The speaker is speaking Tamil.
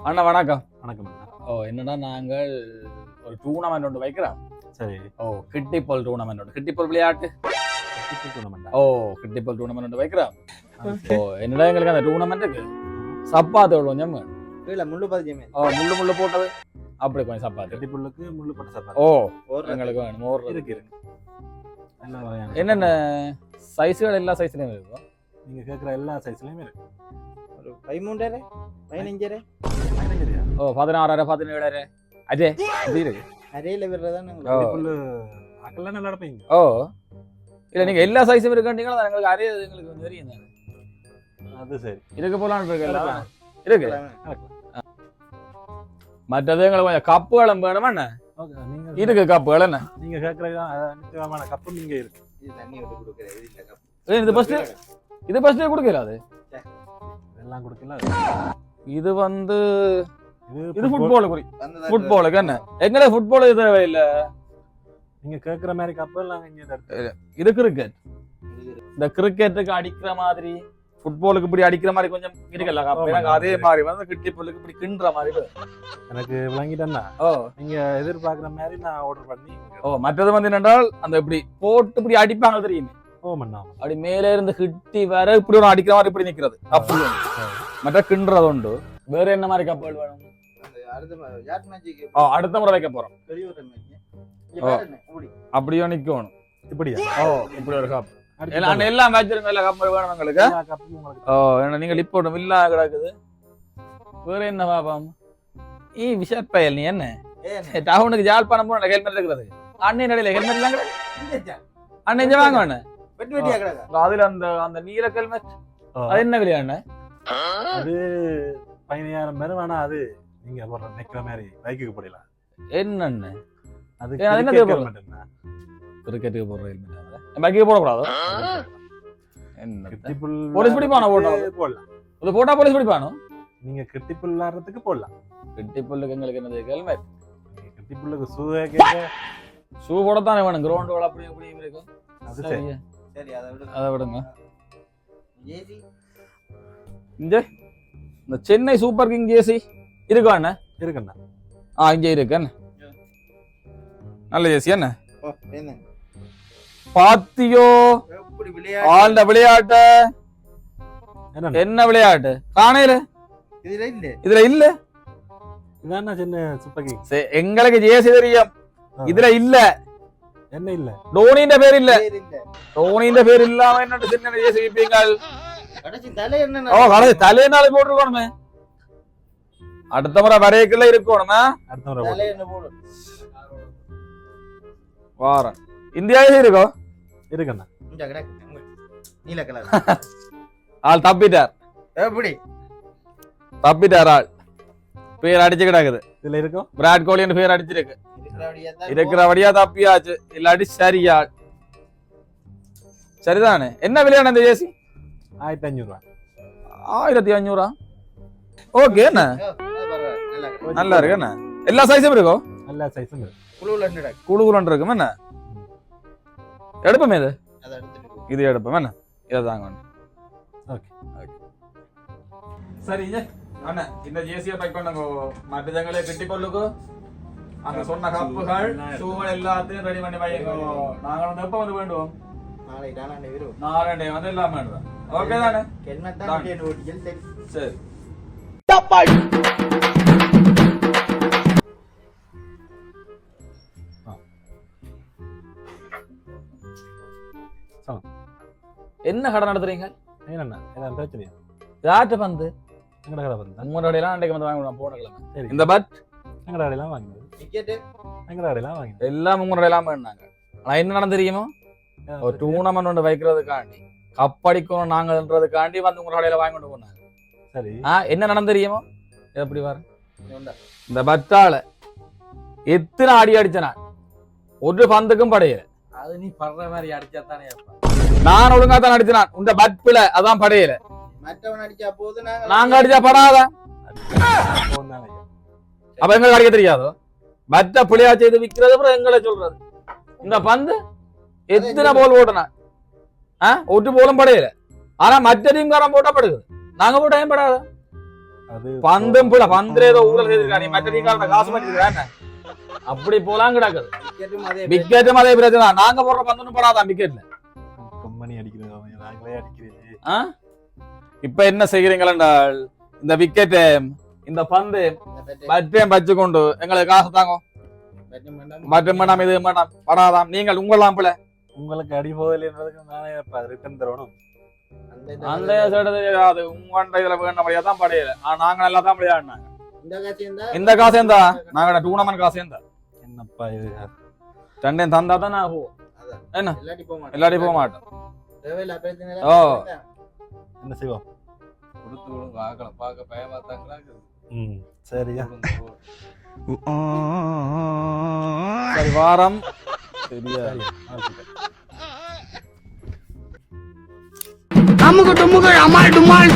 அண்ணா வணக்கம். வணக்கம். என்னன்னா நாங்கள் ஒரு டூர்னமெண்ட் ஒன்று வைக்கிறோம். சரி. கிட்டிப்பால் டூர்னமெண்ட் ஒன்று. கிட்டிப்பால் விளையாட்டு கிட்டிப்பால் டூர்னமெண்ட் ஒன்று வைக்கிறோம். என்னடா எங்களுக்கு அந்த டூர்னமெண்ட்டுக்கு சப்பாத்து கொஞ்சம் முள்ளு போட்டது அப்படி கொஞ்சம் சப்பாத்து. கிட்டிப்புல்லுக்கு முள்ளு போட்ட சப்பாத்து எங்களுக்கு வேணும். இருக்கு. என்னென்ன சைஸ்கள் எல்லா சைஸ்லயும் இருக்கும். நீங்க கேட்குற எல்லா சைஸ்லயும் இருக்கு. ஒரு 13 15 16 17 அதே அப்படி இருக்கு. அரையில விடுறதானே புல்லு அக்கெல்லாம் நல்லா இருப்பீங்க. இல்ல நீங்க எல்லா சைஸும் இருக்கீங்களா? எங்களுக்கு அரைய எங்களுக்கு தெரியும் தானே. அது சரி. இதுக்கு போலான்னு இருக்குல்ல இருக்கு. மற்றது எங்களுக்கு கொஞ்சம் கப்புகளும் வேணுமா என்ன? இருக்கு கப்புகள் என்ன நீங்க கேட்குற நிச்சயமான கப்பு நீங்க இருக்கு. இது தண்ணி விட்டு கொடுக்குறது இல்ல கப். இது ஃபர்ஸ்ட் கொடுக்கல. அது எல்லாம் கொடுக்கல. இது வந்து இது ஃபுட்பாலுக்கு என்ன எங்கட ஃபுட்பால் இது இல்ல. நீங்க கேட்குற மாதிரி கப்பு எல்லாம் இது கிரிக்கெட். இந்த கிரிக்கெட்டுக்கு அடிக்கிற மாதிரி ஃபுட்பாலுக்கு இப்படி அடிக்கிற மாதிரி கொஞ்சம் இருக்கல கப்பு. எனக்கு அதே மாதிரி வந்து கிட்டிப்பாலுக்கு இப்படி கிண்டுற மாதிரி எனக்கு விளங்கிட்டேன்னா நீங்க எதிர்பார்க்குற மாதிரி நான் ஆர்டர் பண்ணி. மற்றது வந்து என்னென்றால் அந்த இப்படி போட்டு இப்படி அடிப்பாங்க தெரியுமே. அப்படி மேலே இருந்து கிட்டி வேற இப்படி ஒரு அடிக்கிற மாதிரி இப்படி நிக்கிறது அப்படி மற்ற கிண்டுறது உண்டு. வேற என்ன மாதிரி கப்பல் வேணும்? அடுத்த முறை வைக்க போறோம். அப்படியோ நிக்கணும். இப்படியா? இப்படி ஒரு கப் எல்லாம் வச்சிருங்க. எல்லா கப்பல் வேணும் எங்களுக்கு. நீங்க இப்போ வில்லா கிடக்குது. வேற என்ன பாப்போம்? விஷாட் பயல் நீ என்ன டவுனுக்கு ஜாழ்ப்பாணம் போன ஹெல்மெட் இருக்கிறது. அண்ணன் நடையில ஹெல்மெட் எல்லாம் கிடக்கு. அண்ணன் வாங்க வேணும். அதுல அந்த அந்த நீல ஹெல்மெட் அது என்ன விலையாண்ண? அது 15,000 பேர் வேணா. அது நீங்க போடுற நிக்கிற மாதிரி பைக்குக்கு போடலாம். என்னன்னு அது என்ன கிரிக்கெட்டுக்கு போடுற ஹெல்மெட் பைக்குக்கு போடக்கூடாது. போலீஸ் பிடிப்பானோ? போடலாம். இது போட்டா போலீஸ் பிடிப்பானோ? நீங்க கிட்டிப்புல் விளையாடுறதுக்கு போடலாம். கிட்டிப்புல்லுக்கு எங்களுக்கு என்னது ஹெல்மெட்? கிட்டிப்புல்லுக்கு ஷூ போடத்தானே வேணும். கிரவுண்டுகள் அப்படி இப்படி இருக்கும். அது சரி. அதை விடுங்க. இந்த சென்னை சூப்பர் கிங் ஜேசி இருக்கா என்ன? இருக்குண்ணா. இங்க இருக்கு என்ன? நல்ல ஜேசி என்ன பாத்தியோ? ஆழ்ந்த விளையாட்டு என்ன விளையாட்டு காணையில இதுல இல்ல. சென்னை சூப்பர் கிங் எங்களுக்கு ஜேசி தெரியும். இதுல இல்ல. என்ன இல்ல? டோனின்ற பேர் இல்ல. டோனின்ற பேர் இல்லாம என்ன சின்ன ஜேசி வைப்பீங்கள்? தலையினால போட்டுருக்கணுமே. அடுத்த முறை வரைக்குள்ள இருக்கணுமா? அடுத்த முறை வாரம் இந்தியா இருக்கோ? இருக்குண்ணா. ஆள் தப்பிட்டார். தப்பிட்டார் ஆள். பேர் அடிச்சு கிடக்குது. இதுல இருக்கும் விராட் கோலின்னு பேர் அடிச்சிருக்கு. இருக்கிறபடியா தப்பியாச்சு. இல்லாட்டி சரியா சரிதானே? என்ன விலையான இந்த ஜேசி? 1500. 1500. ஓகே என்ன நல்லா இருக்கு என்ன? எல்லா சைஸும் இருக்கும். எல்லா சைஸும் குழுகுலன் இருக்கும் என்ன? எடுப்போமே இது எடுப்போம் என்ன? இதை தாங்க. சரி அண்ணா இந்த ஜேசியை பைக் பண்ணுங்க. மற்ற ஜங்களே கிட்டிப்பாலுக்கு அங்க சொன்ன கப்புகள் ஷூகள் எல்லாத்தையும் ரெடி பண்ணி வைங்க. நாங்க வந்து எப்ப வந்து வேண்டுவோம்? நாளை வந்து எல்லாம் வேண்டுவோம். ஓகே தானே? சரி. என்ன கடை நடத்துறீங்க? யார்கிட்ட வந்து உங்களோடையெல்லாம் அன்றைக்கு வந்து வாங்க போன கிழமை இந்த பட் எங்கடாடையெல்லாம் வாங்கினது எல்லாம் உங்களோடையெல்லாம் வேணாங்க. ஆனா என்ன நடந்து தெரியுமோ? ஒரு டூர்னமெண்ட் ஒன்று வைக்கிறதுக்காண்டி கப்படிக்கணும் நாங்கன்றதுக்காண்டி வந்து உங்க கடையில வாங்கி கொண்டு போனாங்க. சரி. என்ன நடந்து தெரியுமோ? எப்படி வர இந்த பட்டால எத்தனை அடி அடிச்சனா ஒரு பந்துக்கும் படையல. அது நீ படுற மாதிரி அடிச்சா தானே? நான் ஒழுங்கா தான் அடிச்சான். உங்க பட்பில அதான் படையல. மற்றவன் அடிச்சா போது நாங்க அடிச்சா படாத. அப்ப எங்களுக்கு அடிக்க தெரியாதோ? பட்ட பிள்ளையா செய்து விற்கிறது அப்புறம் எங்களை சொல்றது. இந்த பந்து எத்தனை போல் போட்டனா ஒரு போலும் படையல. ஆனா மற்ற டீம்காரன் போட்டா படுகுது. நாங்க போட்டா ஏன் படாத? அது பந்தும் பிள்ளை பந்து ஏதோ ஊழல் செய்திருக்கா நீ மற்ற நீங்க காசு பண்ணிருக்கா அப்படி போலாம் கிடக்குது விக்கெட்டும் அதே விக்கெட்டும் அதே பிரச்சனை நாங்க போடுற பந்துன்னு போடாதான் விக்கெட்ல கம்பெனி அடிக்கிறது நாங்களே அடிக்கிறது. இப்ப என்ன செய்கிறீங்கள் இந்த விக்கெட்டு இந்த பந்து பற்றையும் வச்சு கொண்டு எங்களுக்கு காசு தாங்க மற்றும் வேண்டாம் இது வேண்டாம் படாதாம் நீங்கள் உங்களாம் பிள்ளை உங்களுக்கு அடி போகலைன்றதுக்கு நானே ரிட்டர்ன் தரணும். அந்த சைடு அது உங்க இதுல வேண்டிய தான் படையல நாங்க நல்லா தான் விளையாடினாங்க இந்த காசு இருந்தா நாங்க டூர்னமெண்ட் காசு இருந்தா என்னப்பா இது ரெண்டையும் தந்தா தான் நான் போவோம் என்ன எல்லாரும் போக மாட்டோம் ஓ என்ன செய்வோம் கொடுத்து விடுங்க பார்க்கலாம் பார்க்க பயமா தாங்களா சரியா சரி வாரம் சரியா அமுக்கு டுமுக்கு அமால் டுமால்